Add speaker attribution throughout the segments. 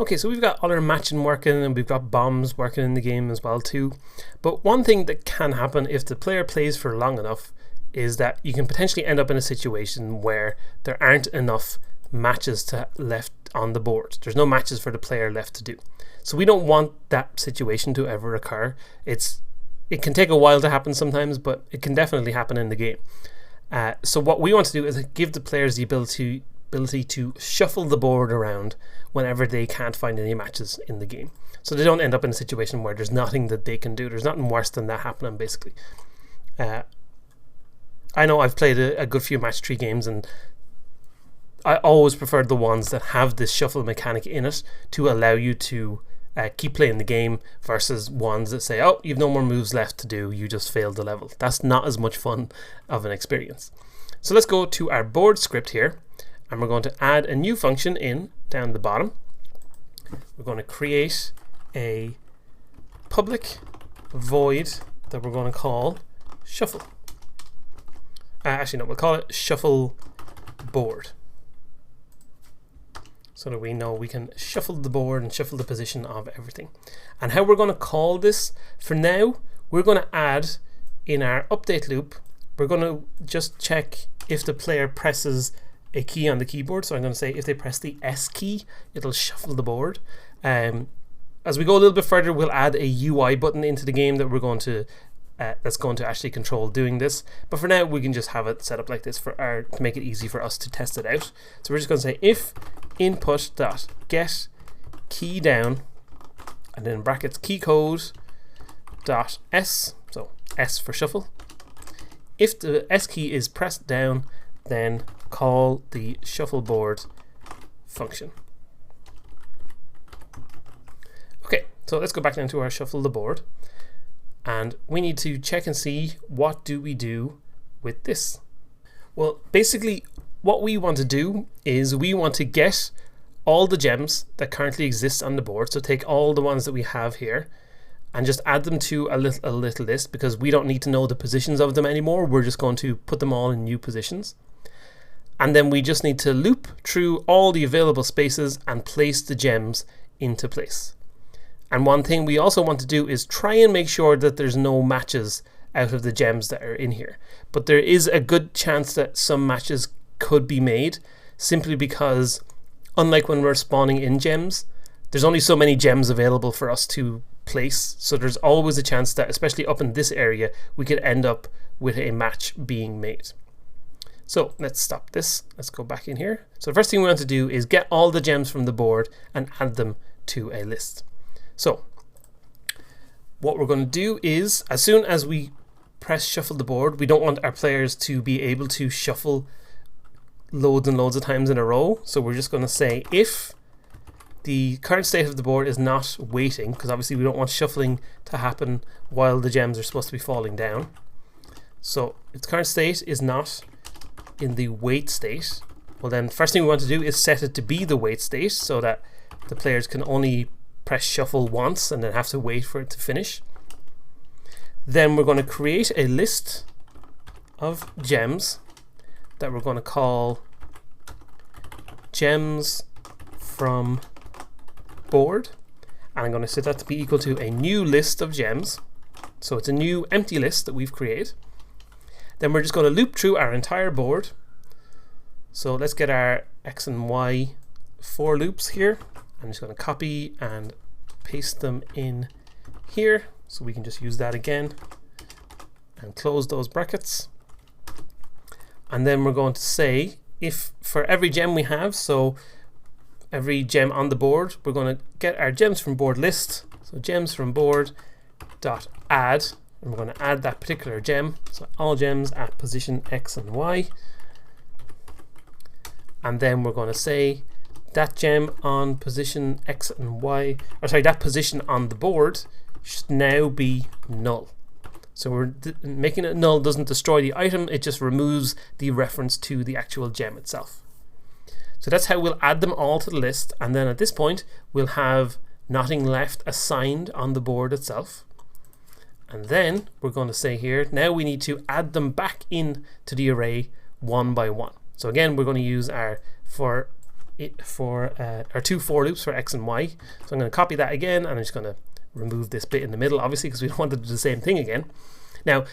Speaker 1: Okay, so we've got other matching working and we've got bombs working in the game as well too. But one thing that can happen if the player plays for long enough is that you can potentially end up in a situation where there aren't enough matches left on the board. There's no matches for the player left to do. So we don't want that situation to ever occur. It can take a while to happen sometimes, but it can definitely happen in the game. So what we want to do is give the players the ability to shuffle the board around whenever they can't find any matches in the game. So they don't end up in a situation where there's nothing that they can do. There's nothing worse than that happening, basically. I know I've played a good few match 3 games, and I always preferred the ones that have this shuffle mechanic in it to allow you to keep playing the game versus ones that say, oh, you've no more moves left to do, you just failed the level. That's not as much fun of an experience. So let's go to our board script here, and we're going to add a new function in down the bottom. We're going to create a public void that we're going to call shuffle. Actually, no, we'll call it shuffle board, so that we know we can shuffle the board and shuffle the position of everything. And how we're going to call this, for now, we're going to add in our update loop, we're going to just check if the player presses a key on the keyboard. So I'm going to say if they press the S key, it'll shuffle the board. As we go a little bit further, we'll add a UI button into the game that we're going to that's going to actually control doing this. But for now, we can just have it set up like this to make it easy for us to test it out. So we're just going to say if input dot get key down, and then in brackets key code dot S, so S for shuffle. If the S key is pressed down, then call the shuffleboard function. Okay, so let's go back into our shuffle the board, and we need to check and see what do we do with this. Well, basically what we want to do is we want to get all the gems that currently exist on the board. So take all the ones that we have here and just add them to a little list, because we don't need to know the positions of them anymore. We're just going to put them all in new positions. And then we just need to loop through all the available spaces and place the gems into place. And one thing we also want to do is try and make sure that there's no matches out of the gems that are in here. But there is a good chance that some matches could be made, simply because unlike when we're spawning in gems, there's only so many gems available for us to place. So there's always a chance that, especially up in this area, we could end up with a match being made. So let's stop this. Let's go back in here. So the first thing we want to do is get all the gems from the board and add them to a list. So what we're going to do is, as soon as we press shuffle the board, we don't want our players to be able to shuffle loads and loads of times in a row. So we're just going to say if the current state of the board is not waiting, because obviously we don't want shuffling to happen while the gems are supposed to be falling down. So if the current state is not in the wait state, well then first thing we want to do is set it to be the wait state, so that the players can only press shuffle once and then have to wait for it to finish. Then we're going to create a list of gems that we're going to call gems from board, and I'm going to set that to be equal to a new list of gems. So it's a new empty list that we've created. Then we're just going to loop through our entire board. So let's get our X and Y for loops here. I'm just going to copy and paste them in here, so we can just use that again and close those brackets. And then we're going to say if for every gem we have, so every gem on the board, we're going to get our gems from board list. So gems from board dot add, and we're going to add that particular gem. So all gems at position X and Y. And then we're going to say that gem on position X and Y, or sorry, that position on the board should now be null. So we're making it null doesn't destroy the item, it just removes the reference to the actual gem itself. So that's how we'll add them all to the list, and then at this point we'll have nothing left assigned on the board itself. And then we're going to say here, now we need to add them back in to the array one by one. So again, we're going to use our for our two for loops for x and y. So I'm going to copy that again, and I'm just going to remove this bit in the middle, obviously, because we don't want to do the same thing again. Now,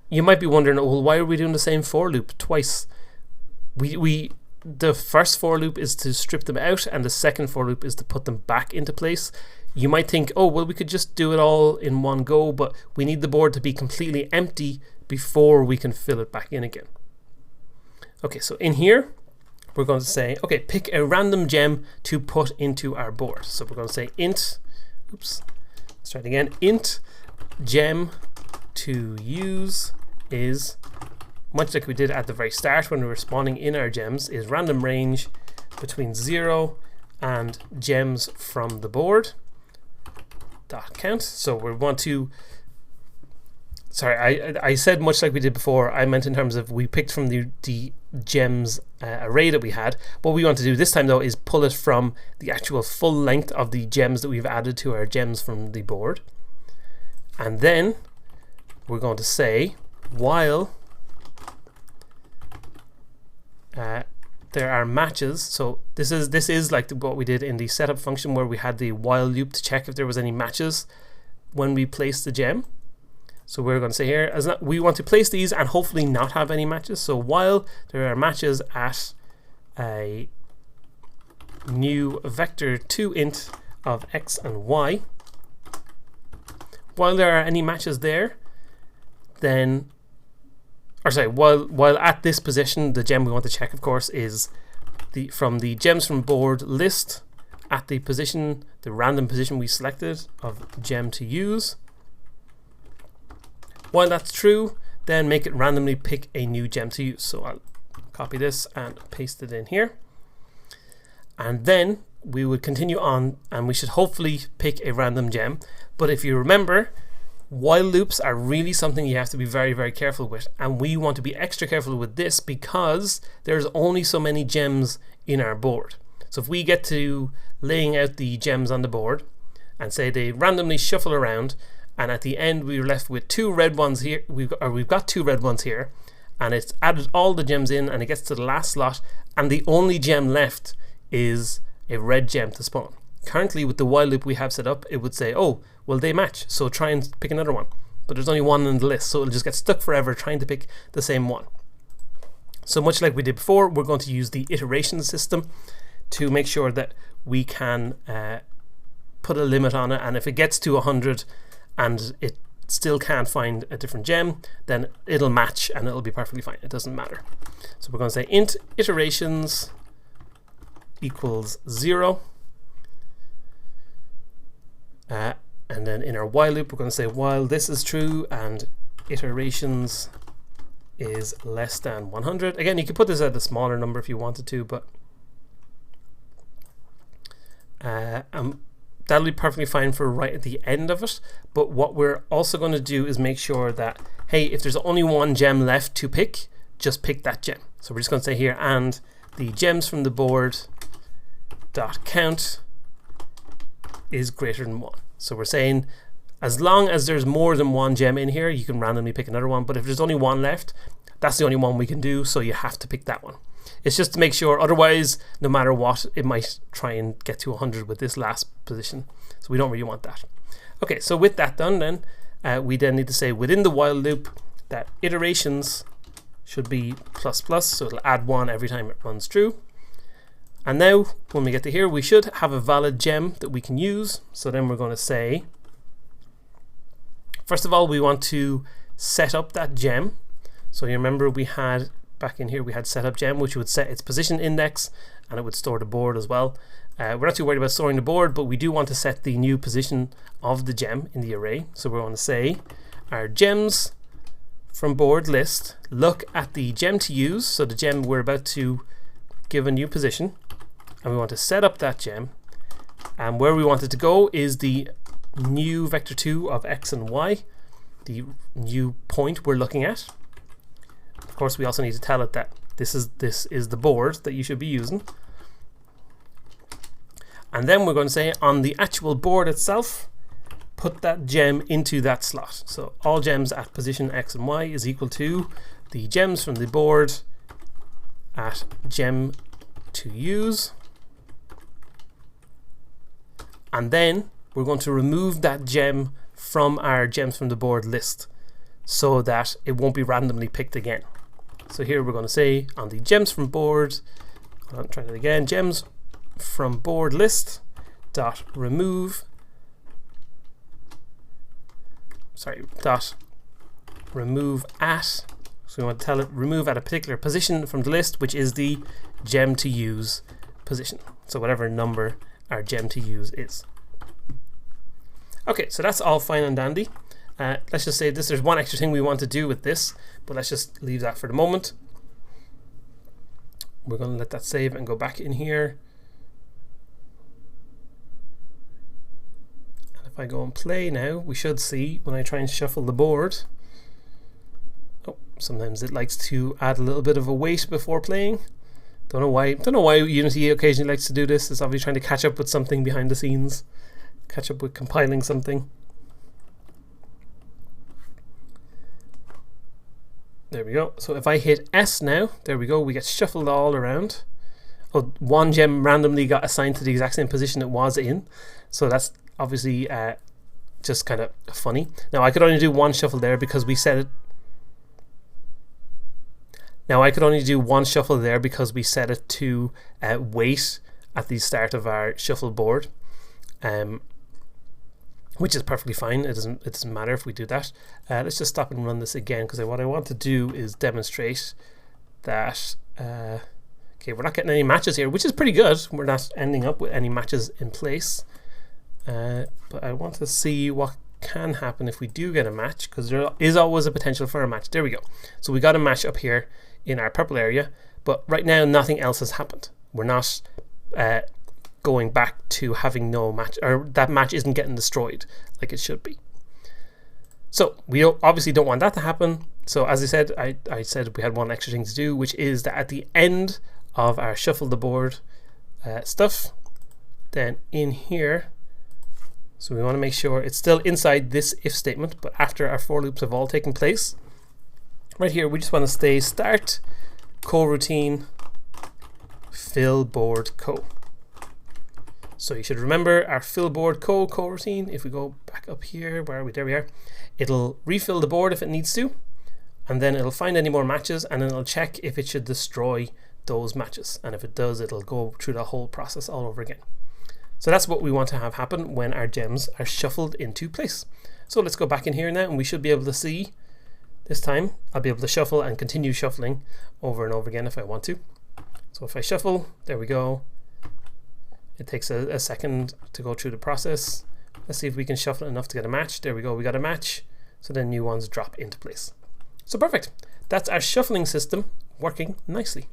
Speaker 1: you might be wondering, well, why are we doing the same for loop twice? The first for loop is to strip them out, and the second for loop is to put them back into place. You might think, oh, well, we could just do it all in one go, but we need the board to be completely empty before we can fill it back in again. Okay, so in here, we're going to say, okay, pick a random gem to put into our board. So we're going to say int, let's try it again, int gem to use is, much like we did at the very start when we were spawning in our gems, is random range between 0 and gems from the board dot count. So we want to, sorry, I said much like we did before, I meant in terms of we picked from the gems array that we had. What we want to do this time though is pull it from the actual full length of the gems that we've added to our gems from the board. And then we're going to say while there are matches. So this is like what we did in the setup function, where we had the while loop to check if there was any matches when we placed the gem. So we're going to say here, we want to place these and hopefully not have any matches. So while there are matches at a new vector2 int of x and y, while there are any matches there, then, or sorry, while at this position, the gem we want to check, of course, is from the gems from board list at the position, the random position we selected of gem to use. While that's true, then make it randomly pick a new gem to use. So I'll copy this and paste it in here. And then we would continue on, and we should hopefully pick a random gem. But if you remember, while loops are really something you have to be very, very careful with. And we want to be extra careful with this because there's only so many gems in our board. So if we get to laying out the gems on the board and say they randomly shuffle around, and at the end we're left with two red ones here, we've got two red ones here, and it's added all the gems in, and it gets to the last slot, and the only gem left is a red gem to spawn. Currently with the while loop we have set up, it would say, oh, well, they match, so try and pick another one. But there's only one in the list, so it'll just get stuck forever trying to pick the same one. So much like we did before, we're going to use the iteration system to make sure that we can put a limit on it, and if it gets to 100 and it still can't find a different gem, then it'll match and it'll be perfectly fine. It doesn't matter. So we're going to say int iterations equals 0. And then in our while loop, we're going to say while this is true and iterations is less than 100. Again, you could put this at a smaller number if you wanted to, but that'll be perfectly fine for right at the end of it. But what we're also going to do is make sure that, hey, if there's only one gem left to pick, just pick that gem. So we're just going to say here, and the gems from the board dot count is greater than 1. So we're saying as long as there's more than one gem in here, you can randomly pick another one. But if there's only one left, that's the only one we can do, so you have to pick that one. It's just to make sure, otherwise, no matter what, it might try and get to 100 with this last position. So we don't really want that. Okay, so with that done then, we then need to say within the while loop that iterations should be ++, so it'll add 1 every time it runs through. And now, when we get to here, we should have a valid gem that we can use. So then we're going to say, first of all, we want to set up that gem. So you remember we had, back in here, we had setup gem, which would set its position index, and it would store the board as well. We're not too worried about storing the board, but we do want to set the new position of the gem in the array. So we're going to say our gems from board list, look at the gem to use, so the gem we're about to give a new position, and we want to set up that gem, and where we want it to go is the new vector2 of x and y, the new point we're looking at. Of course, we also need to tell it that this is the board that you should be using. And then we're going to say on the actual board itself, put that gem into that slot. So all gems at position x and y is equal to the gems from the board at gem to use. and then we're going to remove that gem from our gems from the board list so that it won't be randomly picked again. So here we're going to say on the gems from board, I'm trying it again, gems from board list dot remove, dot remove at, so we want to tell it remove at a particular position from the list, which is the gem to use position. So whatever number our gem to use is. Okay, so that's all fine and dandy. Let's just say this, there's one extra thing we want to do with this, but let's just leave that for the moment. We're going to let that save and go back in here. And if I go and play now, we should see when I try and shuffle the board. Oh, sometimes it likes to add a little bit of a weight before playing. Don't know why Unity occasionally likes to do this. It's obviously trying to catch up with something behind the scenes. Catch up with compiling something. There we go. So if I hit S now, there we go, we get shuffled all around. Oh, one gem randomly got assigned to the exact same position it was in. So that's obviously just kind of funny. Now I could only do one shuffle there because we set it. Now I could only do one shuffle there because we set it to wait at the start of our shuffle board. Which is perfectly fine. It doesn't matter if we do that. Let's just stop and run this again, because what I want to do is demonstrate that okay, we're not getting any matches here, which is pretty good. We're not ending up with any matches in place, but I want to see what can happen if we do get a match, because there is always a potential for a match. There we go. So we got a match up here in our purple area, but right now nothing else has happened. We're not going back to having no match, or that match isn't getting destroyed like it should be. So we obviously don't want that to happen. So as I said, I said we had one extra thing to do, which is that at the end of our shuffle the board stuff, then in here, so we want to make sure it's still inside this if statement, but after our for loops have all taken place, right here we just want to stay start coroutine fill board co. So you should remember our fill board coroutine. If we go back up here, where are we? There we are. It'll refill the board if it needs to, and then it'll find any more matches, and then it'll check if it should destroy those matches. And if it does, it'll go through the whole process all over again. So that's what we want to have happen when our gems are shuffled into place. So let's go back in here now, and we should be able to see this time. I'll be able to shuffle and continue shuffling over and over again if I want to. So if I shuffle, there we go. It takes a second to go through the process. Let's see if we can shuffle enough to get a match. There we go, we got a match. So then new ones drop into place. So perfect. That's our shuffling system working nicely.